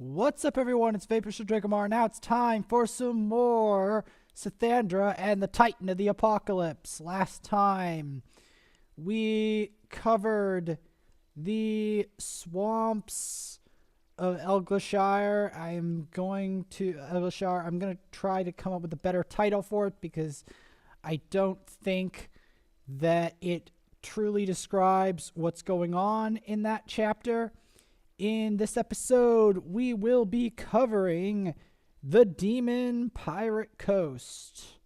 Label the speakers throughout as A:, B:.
A: What's up, everyone? It's Vapor Dracomar. Now it's time for some more Sithandra and the Titan of the Apocalypse. Last time, we covered the swamps of Elglashire. I'm going to try to come up with a better title for it because I don't think that it truly describes what's going on in that chapter. In this episode, we will be covering the Demon Pirate Coast.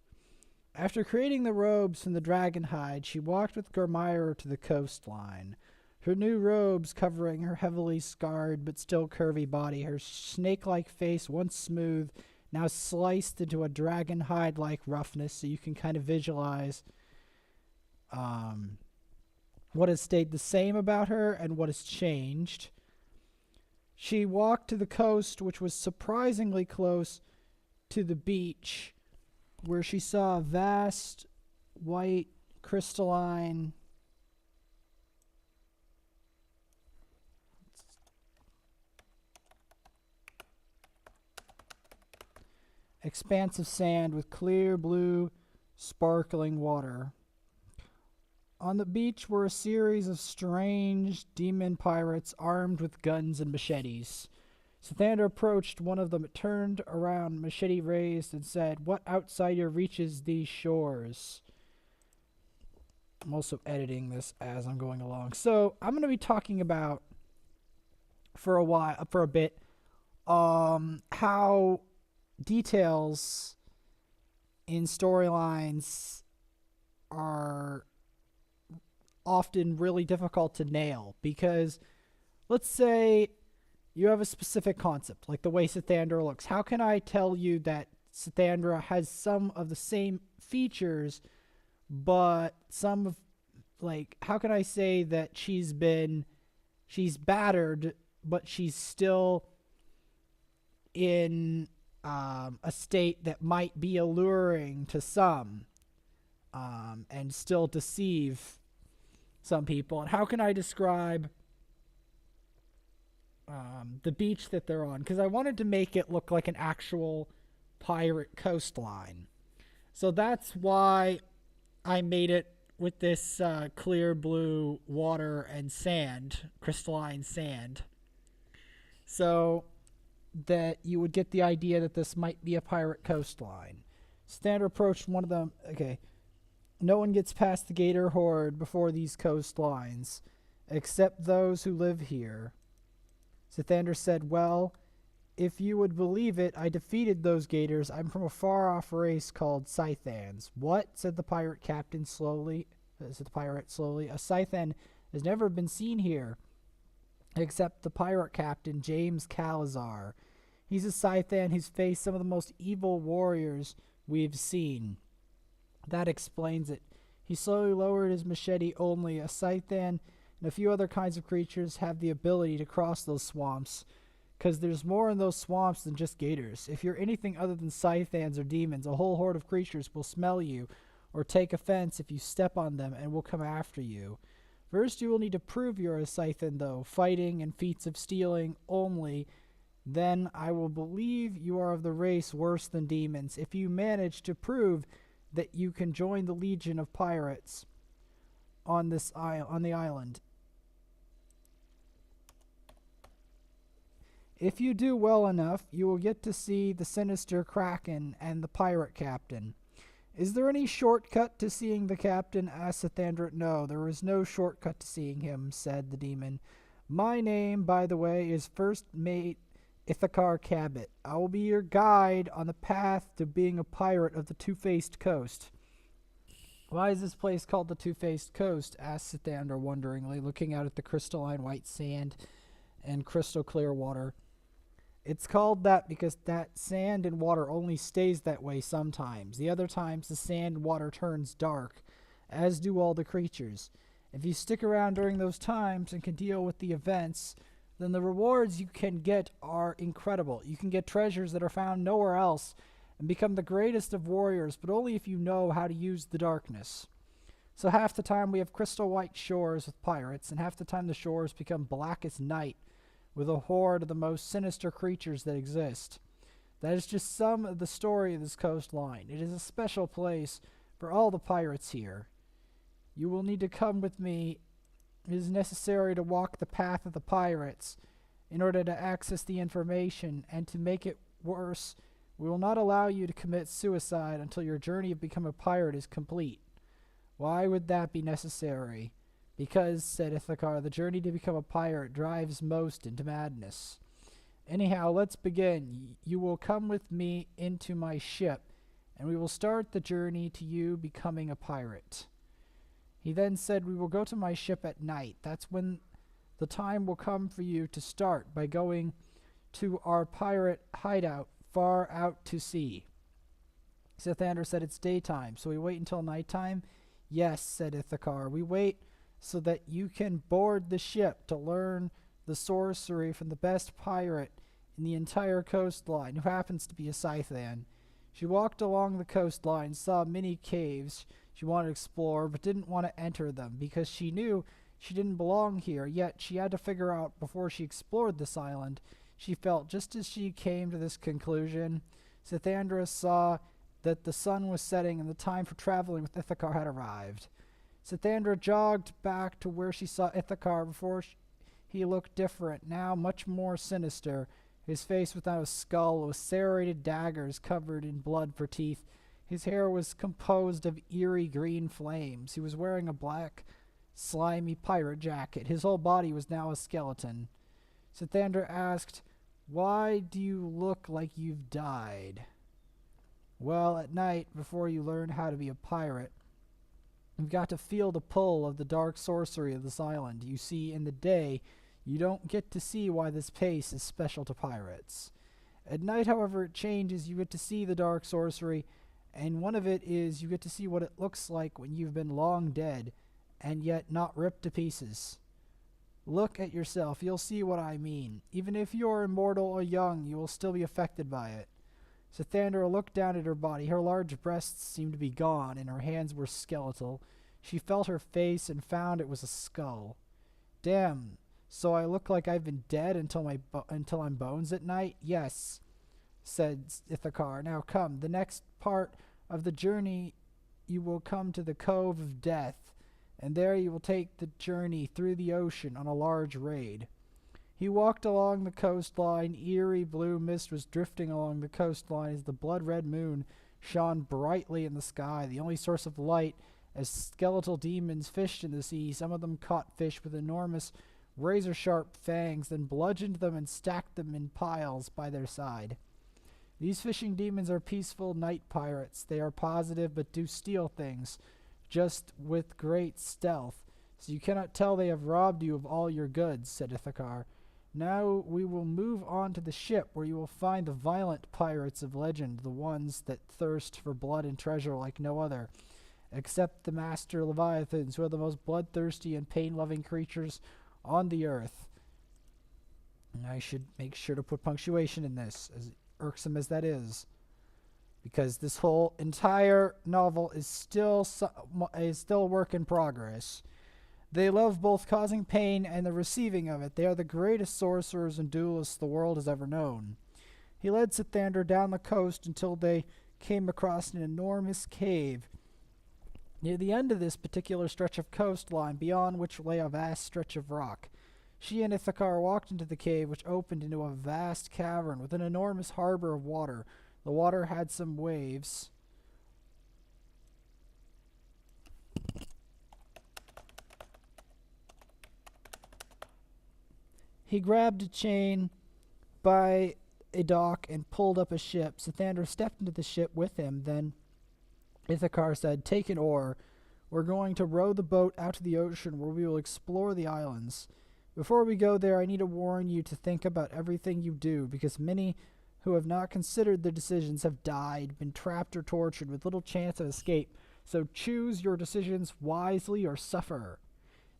A: After creating the robes from the dragon hide, she walked with Gormire to the coastline. Her new robes covering her heavily scarred but still curvy body, her snake-like face, once smooth, now sliced into a dragon hide-like roughness, so you can kind of visualize what has stayed the same about her and what has changed. She walked to the coast, which was surprisingly close to the beach, where she saw a vast, white, crystalline expanse of sand with clear blue, sparkling water. On the beach were a series of strange demon pirates armed with guns and machetes. Sithandra approached one of them, turned around, machete raised, and said, "What outsider reaches these shores?" I'm also editing this as I'm going along. So I'm going to be talking about for a bit, how details in storylines are often really difficult to nail, because let's say you have a specific concept, like the way Sithandra looks. How can I tell you that Sithandra has some of the same features, but how can I say that she's battered, but she's still in a state that might be alluring to some, and still deceive some people? And how can I describe the beach that they're on? Because I wanted to make it look like an actual pirate coastline. So that's why I made it with this clear blue water and sand, crystalline sand, so that you would get the idea that this might be a pirate coastline. Sithandra approached one of them. Okay. No one gets past the gator horde before these coastlines, except those who live here. Sithandra said, "Well, if you would believe it, I defeated those gators. I'm from a far-off race called Scythans." "What?" said the pirate slowly. A Scythan has never been seen here, except the pirate captain, James Calazar. He's a Scythan who's faced some of the most evil warriors we've seen. That explains it. He slowly lowered his machete. Only a Scythan and a few other kinds of creatures have the ability to cross those swamps, because there's more in those swamps than just gators. If you're anything other than Scythans or demons, a whole horde of creatures will smell you or take offense if you step on them and will come after you. First, you will need to prove you're a Scythan, though, fighting and feats of stealing only. Then I will believe you are of the race worse than demons. If you manage to prove that you can join the legion of pirates on the island. If you do well enough, you will get to see the sinister Kraken and the pirate captain." "Is there any shortcut to seeing the captain?" asked Sithandra. "No, there is no shortcut to seeing him," said the demon. "My name, by the way, is First Mate Ithakar Cabot. I will be your guide on the path to being a pirate of the Two-Faced Coast." "Why is this place called the Two-Faced Coast?" asked Sithandra wonderingly, looking out at the crystalline white sand and crystal clear water. "It's called that because that sand and water only stays that way sometimes. The other times the sand and water turns dark, as do all the creatures. If you stick around during those times and can deal with the events, then the rewards you can get are incredible. You can get treasures that are found nowhere else and become the greatest of warriors, but only if you know how to use the darkness. So half the time we have crystal white shores with pirates, and half the time the shores become black as night with a horde of the most sinister creatures that exist. That is just some of the story of this coastline. It is a special place for all the pirates here. You will need to come with me. It is necessary to walk the path of the pirates in order to access the information, and to make it worse, we will not allow you to commit suicide until your journey of become a pirate is complete. Why would that be necessary? Because, said Ithakar, the journey to become a pirate drives most into madness. Anyhow, let's begin. You will come with me into my ship, and we will start the journey to you becoming a pirate. He then said, we will go to my ship at night. That's when the time will come for you to start by going to our pirate hideout far out to sea. Sithandra said, it's daytime, so we wait until nighttime? Yes, said Ithakar. We wait so that you can board the ship to learn the sorcery from the best pirate in the entire coastline, who happens to be a Scythian. She walked along the coastline, saw many caves she wanted to explore, but didn't want to enter them because she knew she didn't belong here, yet she had to figure out before she explored this island. She felt just as she came to this conclusion, Sithandra saw that the sun was setting and the time for traveling with Ithakar had arrived. Sithandra jogged back to where she saw Ithakar before he looked different, now much more sinister. His face without a skull, with serrated daggers covered in blood for teeth. His hair was composed of eerie green flames. He was wearing a black, slimy pirate jacket. His whole body was now a skeleton. Sithandra asked, why do you look like you've died? Well, at night, before you learn how to be a pirate, you've got to feel the pull of the dark sorcery of this island. You see, in the day, you don't get to see why this place is special to pirates. At night, however, it changes. You get to see the dark sorcery, and one of it is you get to see what it looks like when you've been long dead, and yet not ripped to pieces. Look at yourself. You'll see what I mean. Even if you're immortal or young, you will still be affected by it. Sithandra looked down at her body. Her large breasts seemed to be gone, and her hands were skeletal. She felt her face and found it was a skull. Damn, so I look like I've been dead until I'm bones at night? Yes, said Ithakar. Now come, the next part of the journey you will come to the Cove of Death, and there you will take the journey through the ocean on a large raid. He walked along the coastline. Eerie blue mist was drifting along the coastline as the blood-red moon shone brightly in the sky, the only source of light, as skeletal demons fished in the sea. Some of them caught fish with enormous razor-sharp fangs, then bludgeoned them and stacked them in piles by their side. These fishing demons are peaceful night pirates. They are positive but do steal things, just with great stealth, so you cannot tell they have robbed you of all your goods, said Ithakar. Now we will move on to the ship, where you will find the violent pirates of legend, the ones that thirst for blood and treasure like no other, except the master leviathans, who are the most bloodthirsty and pain-loving creatures on the earth. And I should make sure to put punctuation in this, as irksome as that is, because this whole entire novel is still a work in progress. They love both causing pain and the receiving of it. They are the greatest sorcerers and duelists the world has ever known. He led Sithandra down the coast until they came across an enormous cave near the end of this particular stretch of coastline, beyond which lay a vast stretch of rock. She and Ithakar walked into the cave, which opened into a vast cavern with an enormous harbor of water. The water had some waves. He grabbed a chain by a dock and pulled up a ship. Sithandra stepped into the ship with him. Then Ithakar said, take an oar. We're going to row the boat out to the ocean, where we will explore the islands. Before we go there, I need to warn you to think about everything you do, because many who have not considered their decisions have died, been trapped or tortured with little chance of escape. So choose your decisions wisely or suffer.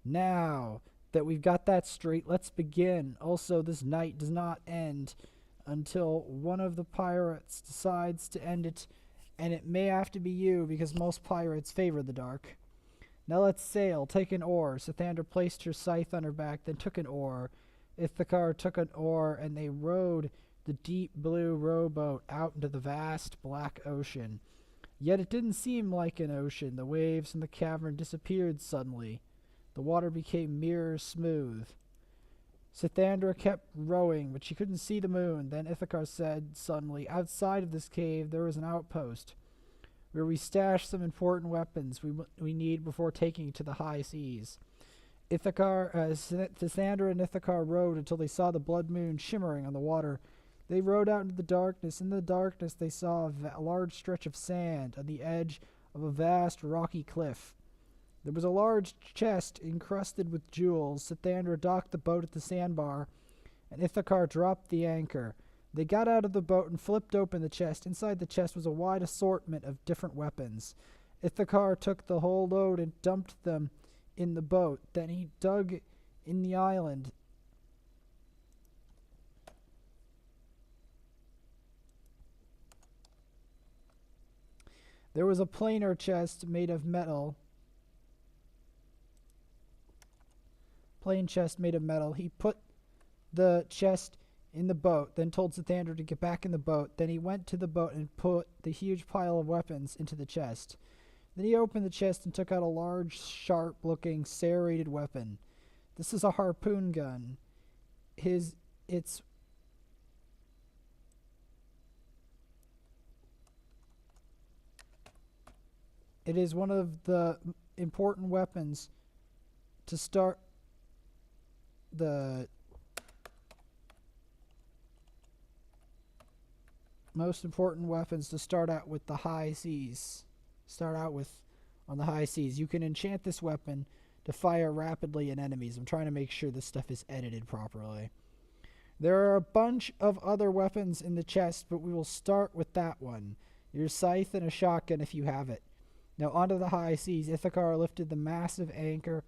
A: Now that we've got that straight, let's begin. Also, this night does not end until one of the pirates decides to end it, and it may have to be you, because most pirates favor the dark. Now let's sail. Take an oar. Sithandra placed her scythe on her back, then took an oar. Ithakar took an oar, and they rowed the deep blue rowboat out into the vast black ocean. Yet it didn't seem like an ocean. The waves in the cavern disappeared suddenly. The water became mirror smooth. Sithandra kept rowing, but she couldn't see the moon. Then Ithakar said suddenly, "Outside of this cave there is an outpost where we stash some important weapons we need before taking to the high seas." Sithandra and Ithakar rowed until they saw the blood moon shimmering on the water. They rowed out into the darkness. In the darkness they saw a large stretch of sand on the edge of a vast rocky cliff. There was a large chest encrusted with jewels. Sithandra docked the boat at the sandbar, and Ithakar dropped the anchor. They got out of the boat and flipped open the chest. Inside the chest was a wide assortment of different weapons. Ithakar took the whole load and dumped them in the boat. Then he dug in the island. There was a plainer chest made of metal. Plain chest made of metal. He put the chest in the boat, then told Sithandra to get back in the boat. Then he went to the boat and put the huge pile of weapons into the chest. Then he opened the chest and took out a large, sharp-looking, serrated weapon. This is a harpoon gun. It is one of the important weapons to start the most important weapons to start out with the high seas. Start out with on the high seas. You can enchant this weapon to fire rapidly at enemies. I'm trying to make sure this stuff is edited properly. There are a bunch of other weapons in the chest, but we will start with that one. Your scythe and a shotgun if you have it. Now onto the high seas. Ithakar lifted the massive anchor.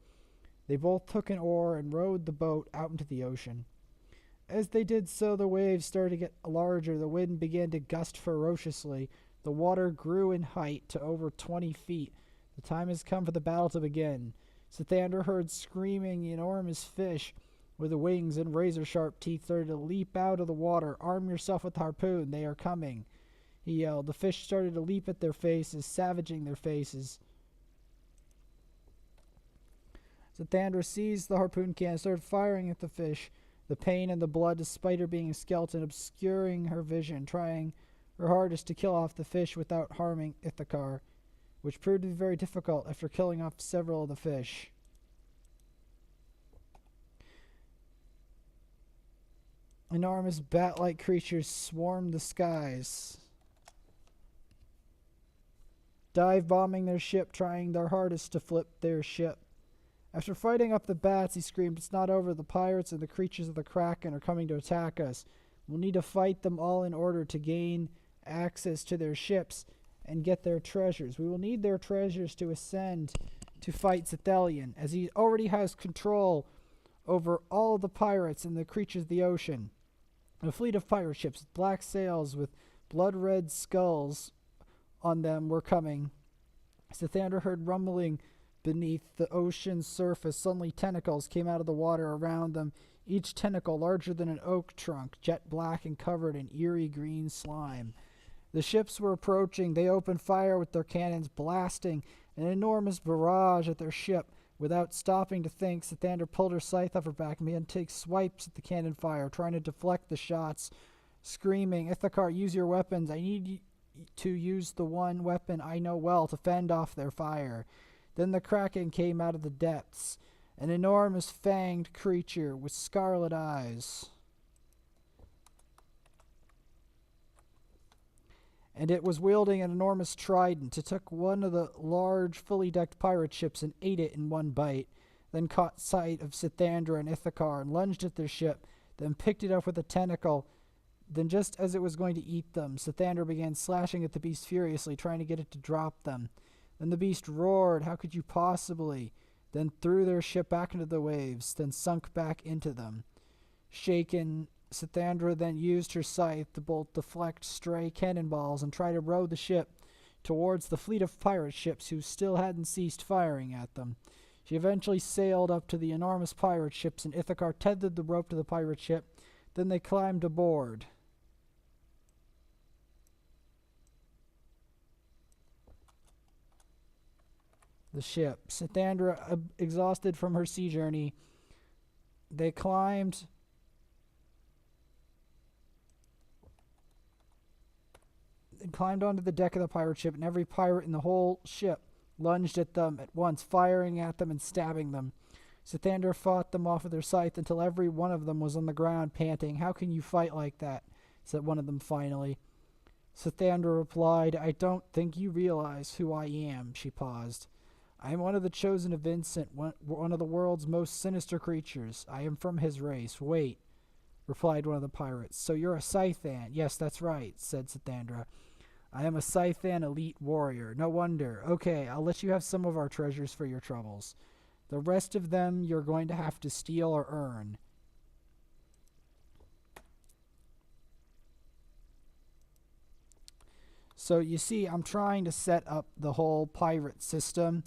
A: They both took an oar and rowed the boat out into the ocean. As they did so, the waves started to get larger. The wind began to gust ferociously. The water grew in height to over 20 feet. The time has come for the battle to begin. Sithandra heard screaming. Enormous fish with wings and razor-sharp teeth started to leap out of the water. "Arm yourself with the harpoon. They are coming," he yelled. The fish started to leap at their faces, savaging their faces. Sithandra seized the harpoon can and started firing at the fish. The pain and the blood, despite her being a skeleton, obscuring her vision, trying her hardest to kill off the fish without harming Ithakar, which proved to be very difficult after killing off several of the fish. Enormous bat-like creatures swarmed the skies, dive-bombing their ship, trying their hardest to flip their ship. After fighting up the bats, he screamed, "It's not over. The pirates and the creatures of the Kraken are coming to attack us. We'll need to fight them all in order to gain access to their ships and get their treasures. We will need their treasures to ascend to fight Zethelion, as he already has control over all the pirates and the creatures of the ocean." A fleet of pirate ships with black sails with blood-red skulls on them were coming. Sithandra heard rumbling beneath the ocean's surface. Suddenly tentacles came out of the water around them, each tentacle larger than an oak trunk, jet black and covered in eerie green slime. The ships were approaching. They opened fire with their cannons, blasting an enormous barrage at their ship. Without stopping to think, Sithandra pulled her scythe off her back and began to take swipes at the cannon fire, trying to deflect the shots, screaming, "Ithakar, use your weapons. I need to use the one weapon I know well to fend off their fire." Then the Kraken came out of the depths, an enormous fanged creature with scarlet eyes. And it was wielding an enormous trident. It took one of the large, fully decked pirate ships and ate it in one bite, then caught sight of Sithandra and Ithakar and lunged at their ship, then picked it up with a tentacle. Then just as it was going to eat them, Sithandra began slashing at the beast furiously, trying to get it to drop them. Then the beast roared, "How could you possibly?" Then threw their ship back into the waves, then sunk back into them. Shaken, Sithandra then used her scythe to both deflect stray cannonballs and try to row the ship towards the fleet of pirate ships who still hadn't ceased firing at them. She eventually sailed up to the enormous pirate ships, and Ithakar tethered the rope to the pirate ship. Then they climbed aboard. The ship. Sithandra, exhausted from her sea journey, they climbed onto the deck of the pirate ship, and every pirate in the whole ship lunged at them at once, firing at them and stabbing them. Sithandra fought them off with her scythe until every one of them was on the ground, panting. "How can you fight like that?" said one of them finally. Sithandra replied, "I don't think you realize who I am." She paused. "I am one of the chosen of Vincent, one of the world's most sinister creatures. I am from his race." "Wait," replied one of the pirates. "So you're a Scythan?" "Yes, that's right," said Sithandra. "I am a Scythan elite warrior. No wonder. Okay, I'll let you have some of our treasures for your troubles. The rest of them you're going to have to steal or earn." So you see, I'm trying to set up the whole pirate system,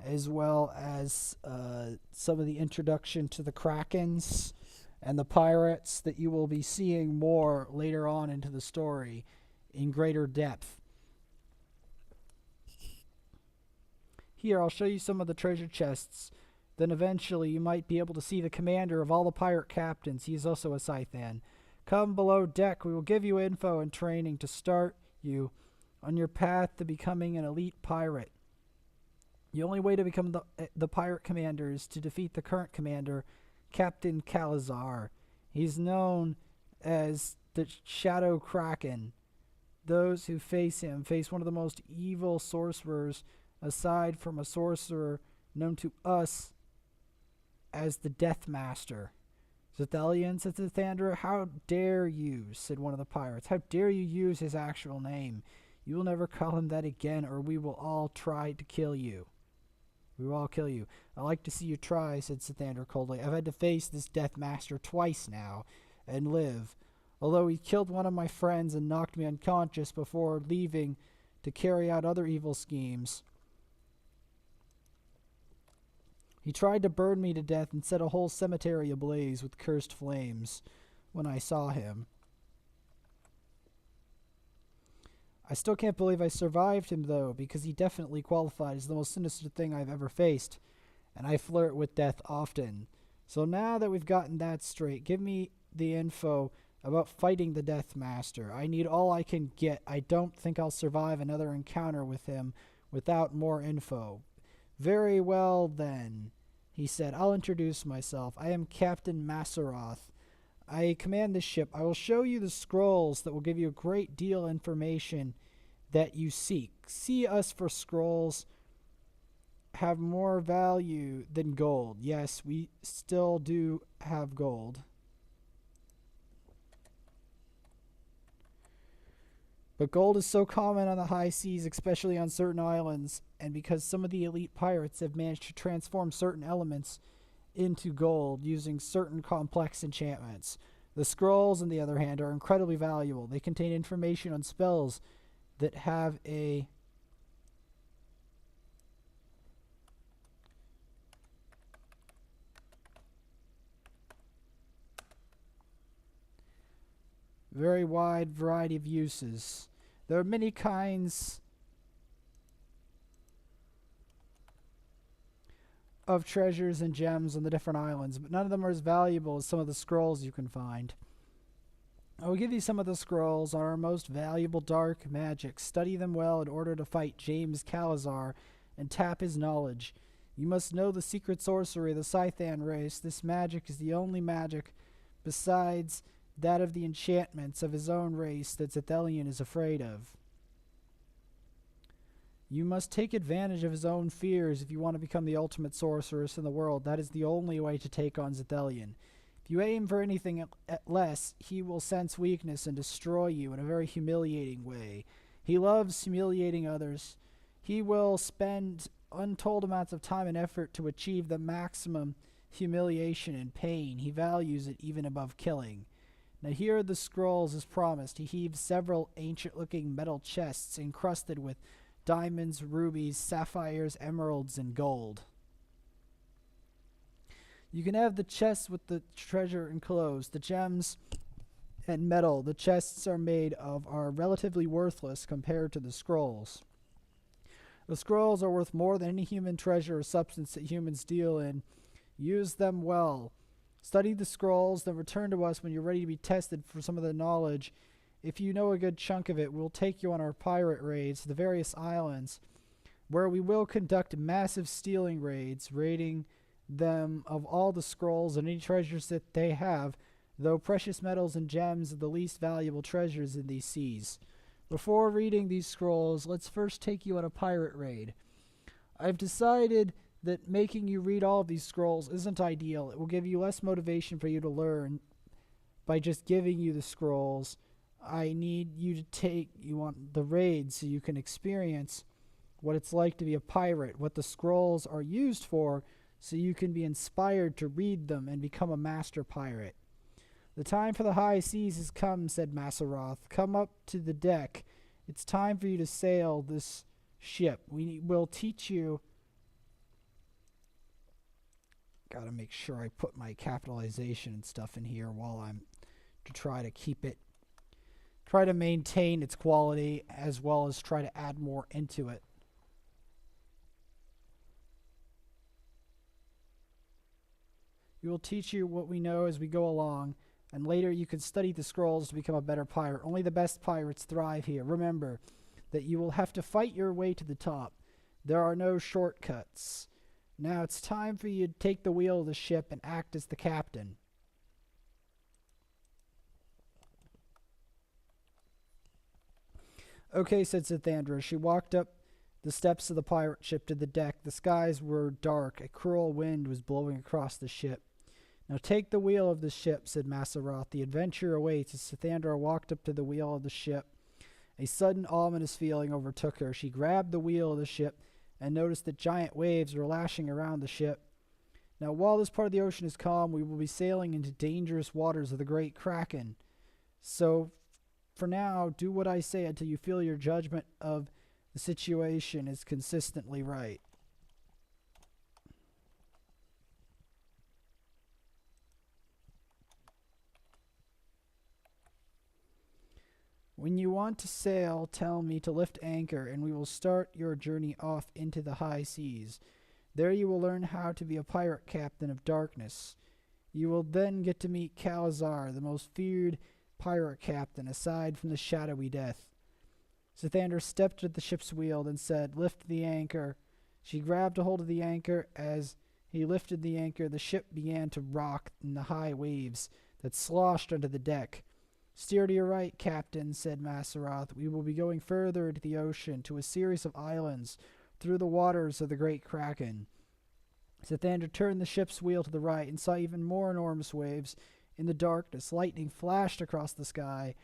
A: as well as some of the introduction to the Krakens and the pirates that you will be seeing more later on into the story in greater depth. Here, I'll show you some of the treasure chests. Then eventually you might be able to see the commander of all the pirate captains. He is also a Scythan. Come below deck. We will give you info and training to start you on your path to becoming an elite pirate. The only way to become the pirate commander is to defeat the current commander, Captain Calazar. He's known as the Shadow Kraken. Those who face him face one of the most evil sorcerers, aside from a sorcerer known to us as the Death Master. "Zithelian," said Sithandra. "How dare you," said one of the pirates. "How dare you use his actual name? You will never call him that again, or we will all try to kill you." "We will all kill you." "I like to see you try," said Sithandra coldly. "I've had to face this Death Master twice now, and live. Although he killed one of my friends and knocked me unconscious before leaving to carry out other evil schemes. He tried to burn me to death and set a whole cemetery ablaze with cursed flames when I saw him. I still can't believe I survived him, though, because he definitely qualified as the most sinister thing I've ever faced, and I flirt with death often. So now that we've gotten that straight, give me the info about fighting the Death Master. I need all I can get. I don't think I'll survive another encounter with him without more info." "Very well, then," he said. "I'll introduce myself. I am Captain Masseroth. I command this ship. I will show you the scrolls that will give you a great deal of information that you seek. See us for scrolls have more value than gold." Yes, we still do have gold. But gold is so common on the high seas, especially on certain islands, and because some of the elite pirates have managed to transform certain elements into gold using certain complex enchantments. The scrolls, on the other hand, are incredibly valuable. They contain information on spells that have a very wide variety of uses. There are many kinds of treasures and gems on the different islands, but none of them are as valuable as some of the scrolls you can find. I will give you some of the scrolls on our most valuable dark magic. Study them well in order to fight James Calazar and tap his knowledge. You must know the secret sorcery of the Scythan race. This magic is the only magic besides that of the enchantments of his own race that Zithelian is afraid of. You must take advantage of his own fears if you want to become the ultimate sorceress in the world. That is the only way to take on Zithelian. If you aim for anything less, he will sense weakness and destroy you in a very humiliating way. He loves humiliating others. He will spend untold amounts of time and effort to achieve the maximum humiliation and pain. He values it even above killing. Now here are the scrolls as promised. He heaved several ancient-looking metal chests encrusted with diamonds, rubies, sapphires, emeralds, and gold. You can have the chests with the treasure enclosed. The gems and metal the chests are made of are relatively worthless compared to the scrolls. The scrolls are worth more than any human treasure or substance that humans deal in. Use them well. Study the scrolls, then return to us when you're ready to be tested for some of the knowledge. If you know a good chunk of it, we'll take you on our pirate raids to the various islands, where we will conduct massive stealing raids, raiding them of all the scrolls and any treasures that they have, though precious metals and gems are the least valuable treasures in these seas. Before reading these scrolls, let's first take you on a pirate raid. I've decided that making you read all of these scrolls isn't ideal. It will give you less motivation for you to learn by just giving you the scrolls. I need you to take you on the raid so you can experience what it's like to be a pirate, what the scrolls are used for, so you can be inspired to read them and become a master pirate. The time for the high seas has come, said Masseroth. Come up to the deck. It's time for you to sail this ship. We will teach you. Gotta make sure I put my capitalization and stuff in here while I'm to try to keep it, try to maintain its quality as well as try to add more into it. We will teach you what we know as we go along, and later you can study the scrolls to become a better pirate. Only the best pirates thrive here. Remember that you will have to fight your way to the top. There are no shortcuts. Now it's time for you to take the wheel of the ship and act as the captain. Okay, said Sithandra. She walked up the steps of the pirate ship to the deck. The skies were dark. A cruel wind was blowing across the ship. Now take the wheel of the ship, said Masseroth. The adventure awaits. As Sithandra walked up to the wheel of the ship, a sudden ominous feeling overtook her. She grabbed the wheel of the ship and noticed that giant waves were lashing around the ship. Now, while this part of the ocean is calm, we will be sailing into dangerous waters of the great Kraken. So, for now, do what I say until you feel your judgment of the situation is consistently right. When you want to sail, tell me to lift anchor, and we will start your journey off into the high seas. There you will learn how to be a pirate captain of darkness. You will then get to meet Calazar, the most feared pirate captain, aside from the shadowy death. Sithandra stepped at the ship's wheel and said, "Lift the anchor." She grabbed a hold of the anchor. As he lifted the anchor, the ship began to rock in the high waves that sloshed onto the deck. "Steer to your right, Captain," said Masseroth. "We will be going further into the ocean, to a series of islands, through the waters of the great Kraken." Sithandra turned the ship's wheel to the right and saw even more enormous waves. In the darkness, lightning flashed across the sky.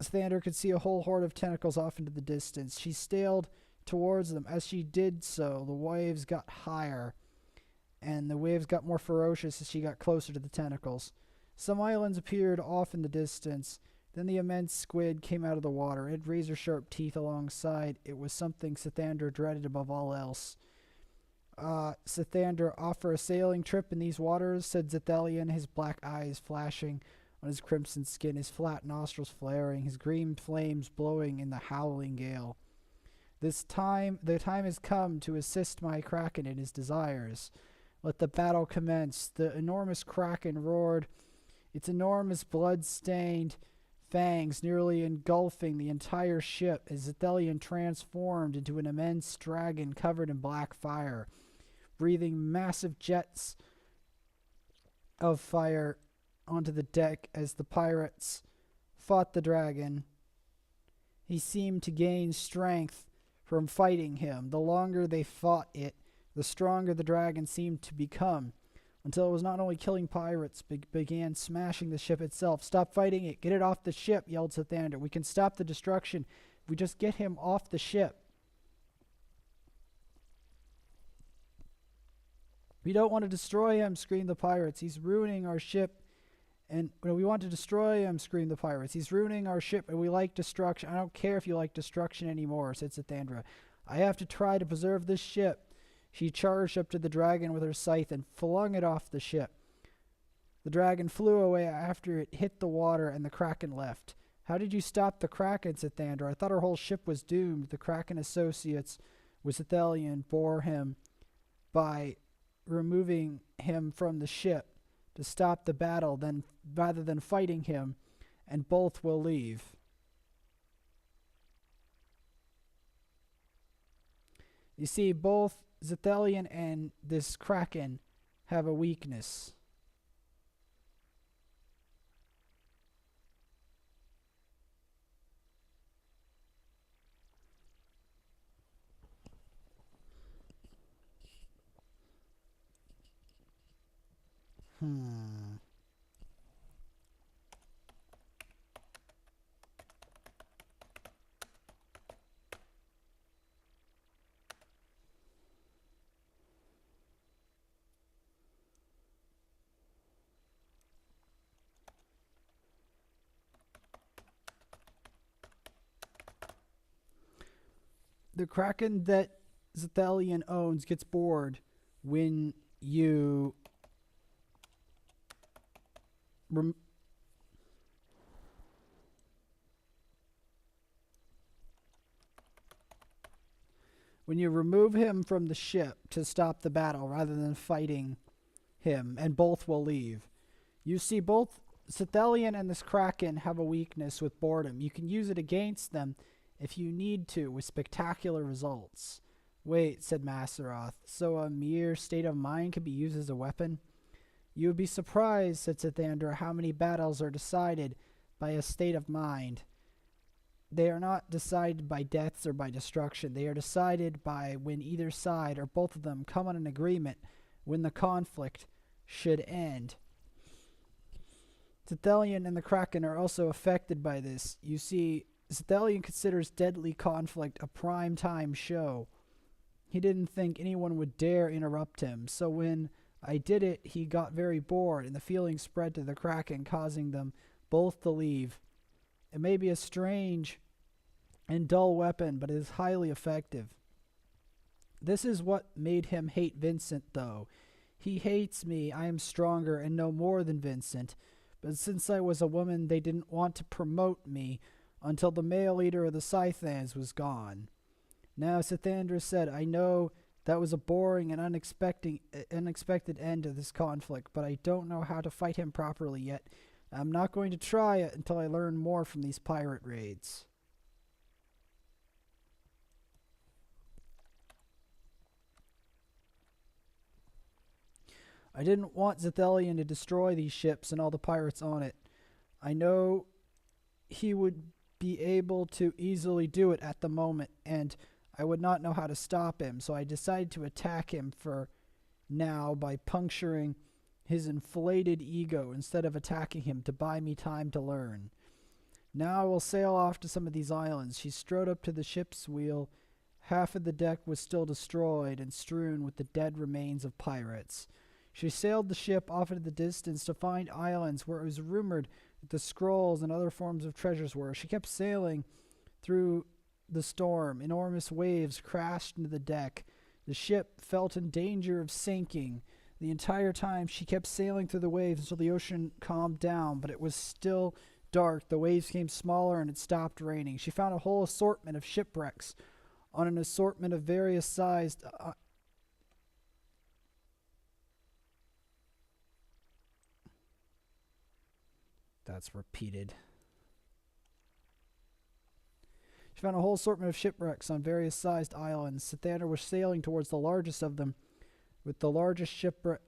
A: Sithandra could see a whole horde of tentacles off into the distance. She sailed towards them. As she did so, the waves got higher, and the waves got more ferocious as she got closer to the tentacles. Some islands appeared off in the distance. Then the immense squid came out of the water. It had razor-sharp teeth alongside. It was something Sithandra dreaded above all else. Sithandra, offer a sailing trip in these waters, said Zethelian, his black eyes flashing on his crimson skin, his flat nostrils flaring, his green flames blowing in the howling gale. The time has come to assist my Kraken in his desires. Let the battle commence. The enormous Kraken roared, its enormous blood-stained fangs nearly engulfing the entire ship as Zethelian transformed into an immense dragon covered in black fire, breathing massive jets of fire onto the deck as the pirates fought the dragon. He seemed to gain strength from fighting him. The longer they fought it, the stronger the dragon seemed to become, until it was not only killing pirates, but began smashing the ship itself. "Stop fighting it! Get it off the ship!" yelled Sithandra. "We can stop the destruction if we just get him off the ship." "We don't want to destroy him," screamed the pirates. "He's ruining our ship." And we want to destroy him, screamed the pirates. "He's ruining our ship, and we like destruction." "I don't care if you like destruction anymore," said Sithandra. "I have to try to preserve this ship." She charged up to the dragon with her scythe and flung it off the ship. The dragon flew away after it hit the water, and the kraken left. How did you stop the kraken, Sithandra? I thought our whole ship was doomed. The kraken associates with Sithelian bore him by removing him from the ship to stop the battle, then rather than fighting him, and both will leave. You see, both Sithelian and this kraken have a weakness. The kraken that Sithelian owns gets bored when you when you remove him from the ship to stop the battle rather than fighting him, and both will leave. You see, both Sithelian and this kraken have a weakness with boredom. You can use it against them if you need to, with spectacular results. Wait, said Maseroth, so a mere state of mind can be used as a weapon? You would be surprised, said Sithandra, how many battles are decided by a state of mind. They are not decided by deaths or by destruction. They are decided by when either side or both of them come on an agreement when the conflict should end. Sithelian and the kraken are also affected by this. You see, Sithelian considers deadly conflict a prime time show. He didn't think anyone would dare interrupt him, so when I did it, he got very bored, and the feeling spread to the kraken, causing them both to leave. It may be a strange and dull weapon, but it is highly effective. This is what made him hate Vincent, though. He hates me. I am stronger and know more than Vincent, but since I was a woman, they didn't want to promote me until the male leader of the Scythans was gone. Now, Sithandra said, I know that was a boring and unexpected end to this conflict, but I don't know how to fight him properly yet. I'm not going to try it until I learn more from these pirate raids. I didn't want Sithelian to destroy these ships and all the pirates on it. I know he would be able to easily do it at the moment, and I would not know how to stop him, so I decided to attack him for now by puncturing his inflated ego instead of attacking him to buy me time to learn. Now I will sail off to some of these islands. She strode up to the ship's wheel. Half of the deck was still destroyed and strewn with the dead remains of pirates. She sailed the ship off into the distance to find islands where it was rumored that the scrolls and other forms of treasures were. She kept sailing through the storm. Enormous waves crashed into the deck. The ship felt in danger of sinking. The entire time she kept sailing through the waves until the ocean calmed down, but it was still dark. The waves became smaller and it stopped raining. She found a whole assortment of shipwrecks on an assortment of various sized That's repeated. She found a whole assortment of shipwrecks on various sized islands. Sithandra was sailing towards the largest of them, with the largest shipwreck.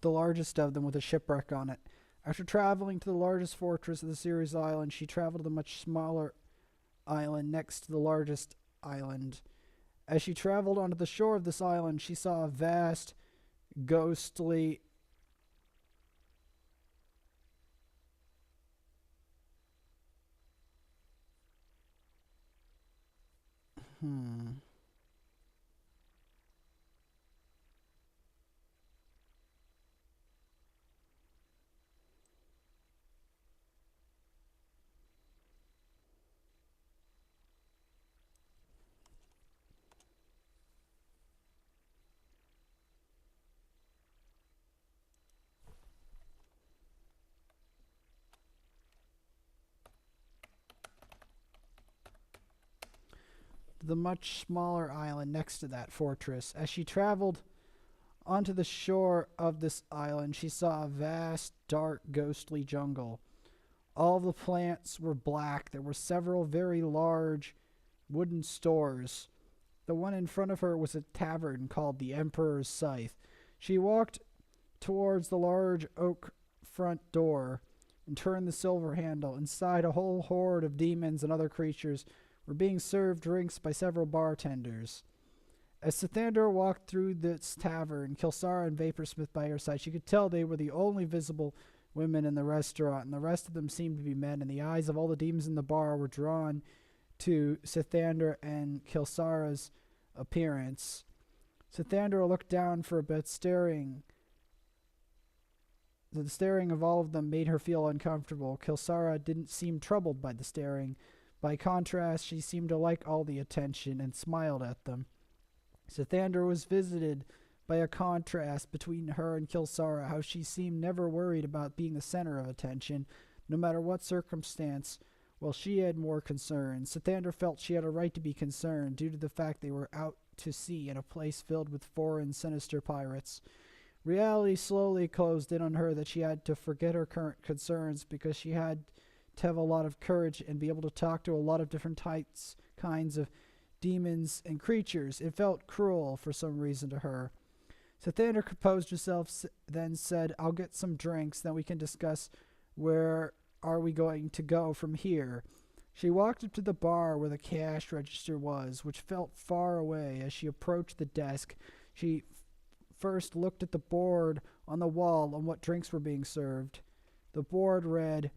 A: The largest of them with a shipwreck on it. After traveling to the largest fortress of the Ceres Island, she traveled to a much smaller island next to the largest island. As she traveled onto the shore of this island, she saw a vast, ghostly Hmm. The much smaller island next to that fortress. As she traveled onto the shore of this island, she saw a vast, dark, ghostly jungle. All the plants were black. There were several very large wooden stores. The one in front of her was a tavern called the Emperor's Scythe. She walked towards the large oak front door and turned the silver handle. Inside, a whole horde of demons and other creatures were being served drinks by several bartenders. As Sithandra walked through this tavern, Kilsara and Vaporsmith by her side, she could tell they were the only visible women in the restaurant, and the rest of them seemed to be men, and the eyes of all the demons in the bar were drawn to Sithandra and Kilsara's appearance. Sithandra looked down for a bit, staring. The staring of all of them made her feel uncomfortable. Kilsara didn't seem troubled by the staring. By contrast, she seemed to like all the attention and smiled at them. Sithandra was visited by a contrast between her and Kilsara, how she seemed never worried about being the center of attention, no matter what circumstance, while she had more concerns. Sithandra felt she had a right to be concerned due to the fact they were out to sea in a place filled with foreign, sinister pirates. Reality slowly closed in on her that she had to forget her current concerns because she had to have a lot of courage and be able to talk to a lot of different kinds of demons and creatures. It felt cruel for some reason to her. Sithandra composed herself, then said, "I'll get some drinks, then we can discuss where are we going to go from here." She walked up to the bar where the cash register was, which felt far away. As she approached the desk, she first looked at the board on the wall on what drinks were being served. The board read,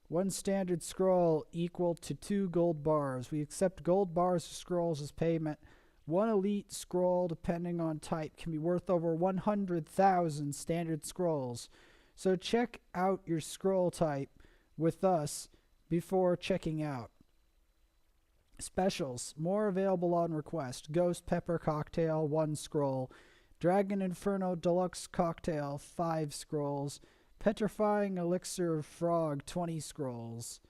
A: "One standard scroll equal to 2 gold bars. We accept gold bars or scrolls as payment. One elite scroll, depending on type, can be worth over 100,000 standard scrolls. So check out your scroll type with us before checking out. Specials. More available on request. Ghost Pepper Cocktail, 1 scroll. Dragon Inferno Deluxe Cocktail, 5 scrolls. Petrifying Elixir of Frog, 20 scrolls.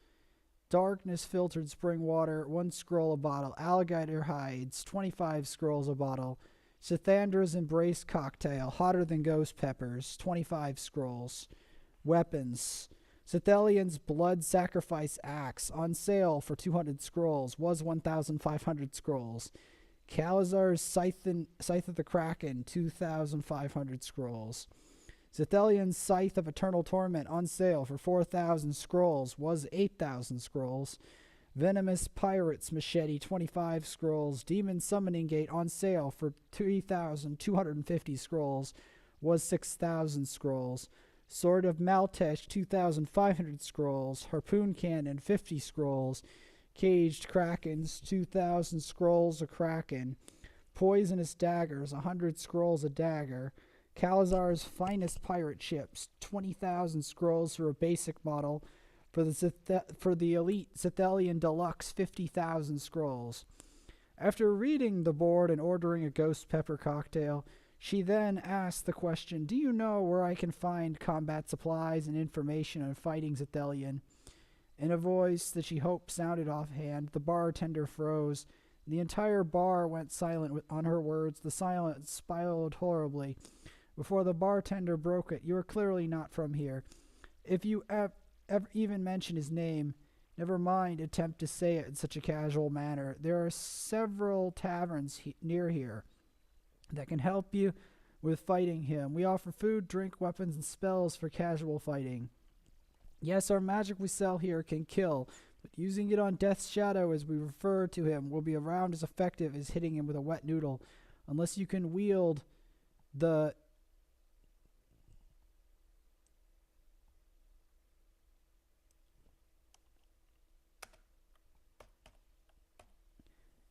A: Darkness Filtered Spring Water, 1 scroll a bottle. Alligator Hides, 25 scrolls a bottle. Sithandra's Embrace Cocktail, hotter than ghost peppers, 25 scrolls. Weapons. Sithelian's Blood Sacrifice Axe, on sale for 200 scrolls, was 1,500 scrolls. Calazar's Scythe of the Kraken, 2,500 scrolls. Sithelian's Scythe of Eternal Torment, on sale for 4,000 scrolls, was 8,000 scrolls. Venomous Pirate's Machete, 25 scrolls. Demon Summoning Gate, on sale for 3,250 scrolls, was 6,000 scrolls. Sword of Maltesh, 2,500 scrolls. Harpoon Cannon, 50 scrolls. Caged Krakens, 2,000 scrolls a Kraken. Poisonous Daggers, 100 scrolls a dagger. Calazar's Finest Pirate Ships, 20,000 scrolls for a basic model. For the Elite Sithelian Deluxe, 50,000 scrolls. After reading the board and ordering a ghost pepper cocktail, she then asked the question, "Do you know where I can find combat supplies and information on fighting Sithelian?" In a voice that she hoped sounded offhand, the bartender froze. The entire bar went silent on her words. The silence spiraled horribly. Before the bartender broke it, "You are clearly not from here. If you ever even mention his name, never mind attempt to say it in such a casual manner. There are several taverns near here that can help you with fighting him. We offer food, drink, weapons, and spells for casual fighting. Yes, our magic we sell here can kill, but using it on Death's Shadow, as we refer to him, will be around as effective as hitting him with a wet noodle, unless you can wield the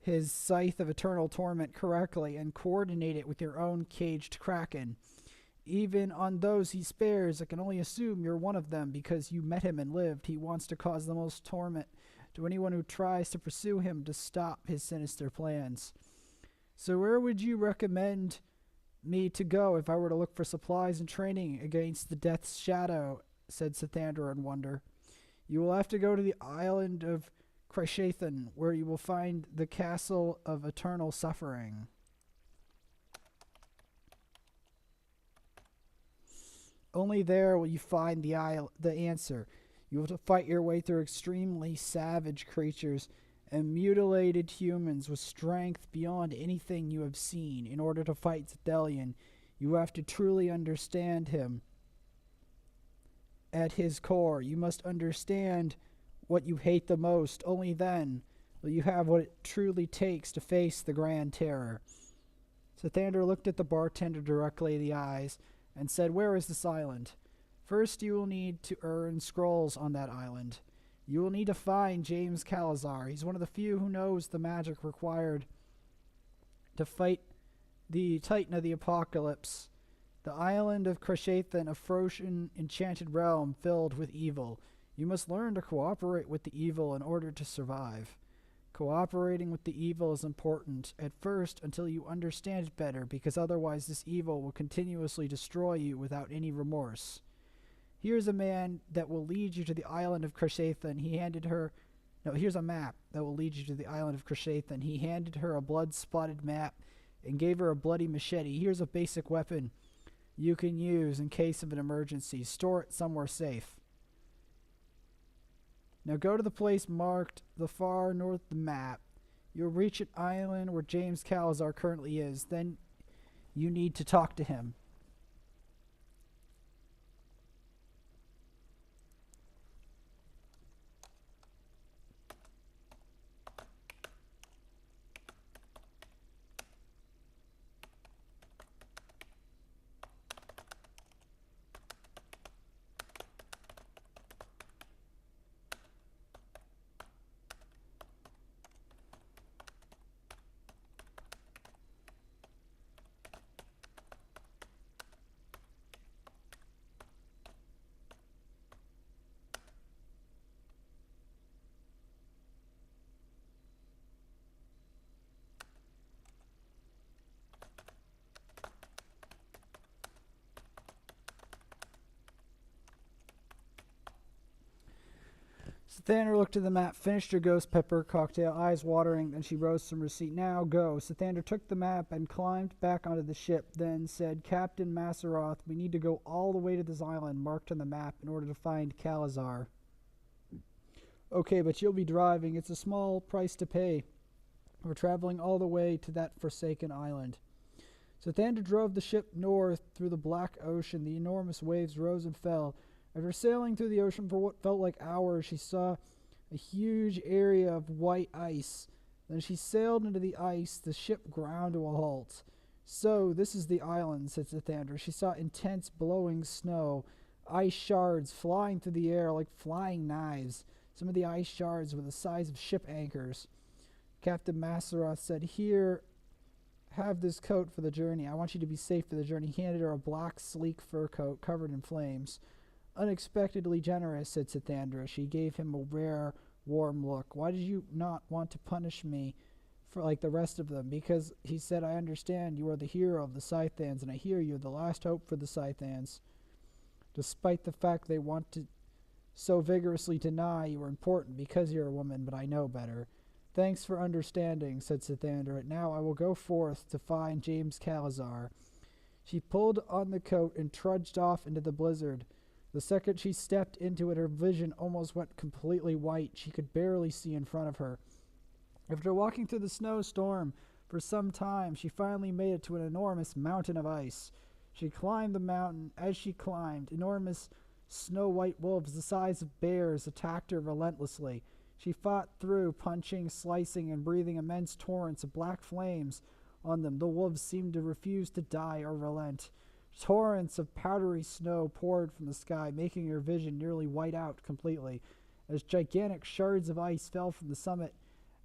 A: his scythe of eternal torment correctly and coordinate it with your own caged kraken. Even on those he spares, I can only assume you're one of them because you met him and lived. He wants to cause the most torment to anyone who tries to pursue him to stop his sinister plans. So where would you recommend me to go if I were to look for supplies and training against the Death's Shadow? Said Sithandra in wonder. You will have to go to the island of Krishathan, where you will find the castle of eternal suffering. Only there will you find the answer. You have to fight your way through extremely savage creatures and mutilated humans with strength beyond anything you have seen. In order to fight Zethelion, you have to truly understand him. At his core, you must understand what you hate the most. Only then will you have what it truly takes to face the Grand Terror. Sithandra looked at the bartender directly in the eyes and said, "Where is this island? First, you will need to earn scrolls on that island. You will need to find James Calazar. He's one of the few who knows the magic required to fight the Titan of the Apocalypse. The island of Krishathan, a frozen, enchanted realm filled with evil. You must learn to cooperate with the evil in order to survive. Cooperating with the evil is important at first until you understand it better, because otherwise this evil will continuously destroy you without any remorse. Here's a man that will lead you to the island of Krishathan." Here's a map that will lead you to the island of Krishathan. He handed her a blood-spotted map and gave her a bloody machete. "Here's a basic weapon you can use in case of an emergency. Store it somewhere safe. Now go to the place marked the far north of the map. You'll reach an island where James Calazar currently is. Then you need to talk to him." Sithandra looked at the map, finished her ghost pepper cocktail, eyes watering, then she rose from her seat. "Now go." Sithandra took the map and climbed back onto the ship, then said, "Captain Masseroth, we need to go all the way to this island marked on the map in order to find Calazar." "Okay, but you'll be driving. It's a small price to pay. We're traveling all the way to that forsaken island." Sithandra drove the ship north through the black ocean. The enormous waves rose and fell. After sailing through the ocean for what felt like hours, she saw a huge area of white ice. Then she sailed into the ice. The ship ground to a halt. "So, this is the island," said Sithandra. She saw intense blowing snow, ice shards flying through the air like flying knives. Some of the ice shards were the size of ship anchors. Captain Masseroth said, "Here, have this coat for the journey. I want you to be safe for the journey." He handed her a black, sleek fur coat covered in flames. "Unexpectedly generous," said Sithandra. She gave him a rare, warm look. "Why did you not want to punish me for like the rest of them?" "Because," he said, "I understand you are the hero of the Scythans, and I hear you're the last hope for the Scythans. Despite the fact they want to so vigorously deny you are important because you're a woman, but I know better." "Thanks for understanding," said Sithandra. "Now I will go forth to find James Calazar." She pulled on the coat and trudged off into the blizzard. The second she stepped into it, her vision almost went completely white. She could barely see in front of her. After walking through the snowstorm for some time, she finally made it to an enormous mountain of ice. She climbed the mountain. As she climbed, enormous snow-white wolves the size of bears attacked her relentlessly. She fought through, punching, slicing, and breathing immense torrents of black flames on them. The wolves seemed to refuse to die or relent. Torrents of powdery snow poured from the sky, making her vision nearly white out completely. As gigantic shards of ice fell from the summit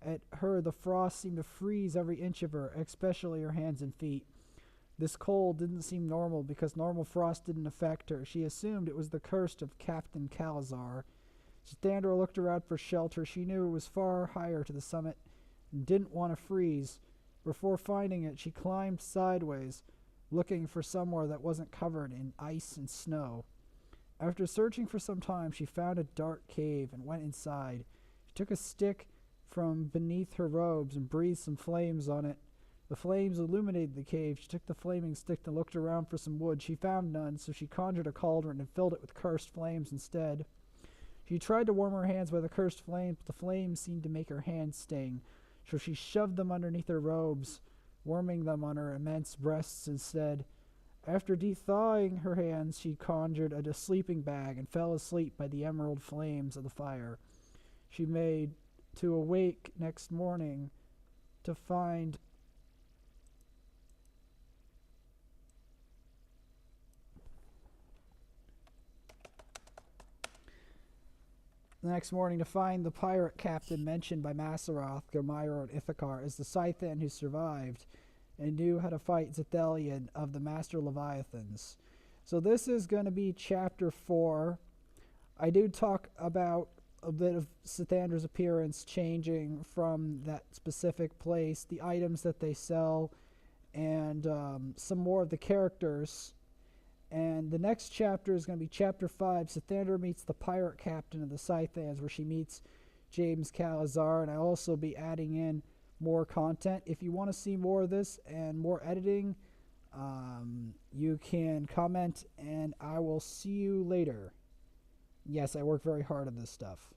A: at her, the frost seemed to freeze every inch of her, especially her hands and feet. This cold didn't seem normal because normal frost didn't affect her. She assumed it was the curse of Captain Calazar. Sithandra looked around for shelter. She knew it was far higher to the summit and didn't want to freeze. Before finding it, she climbed sideways, looking for somewhere that wasn't covered in ice and snow. After searching for some time, she found a dark cave and went inside. She took a stick from beneath her robes and breathed some flames on it. The flames illuminated the cave. She took the flaming stick and looked around for some wood. She found none, so she conjured a cauldron and filled it with cursed flames instead. She tried to warm her hands by the cursed flames, but the flames seemed to make her hands sting, so she shoved them underneath her robes, warming them on her immense breasts instead. After de-thawing her hands, she conjured a sleeping bag and fell asleep by the emerald flames of the fire. She made to awake next morning to find the pirate captain mentioned by Masaroth, Gormyra, and Ithakar as the Scythian who survived and knew how to fight Zethalion of the Master Leviathans. So this is going to be Chapter 4. I do talk about a bit of Sithandra's appearance changing from that specific place, the items that they sell, and some more of the characters. And the next chapter is going to be Chapter 5. Sithandra meets the pirate captain of the Scythans, where she meets James Calazar, and I'll also be adding in more content. If you want to see more of this and more editing, you can comment, and I will see you later. Yes, I work very hard on this stuff.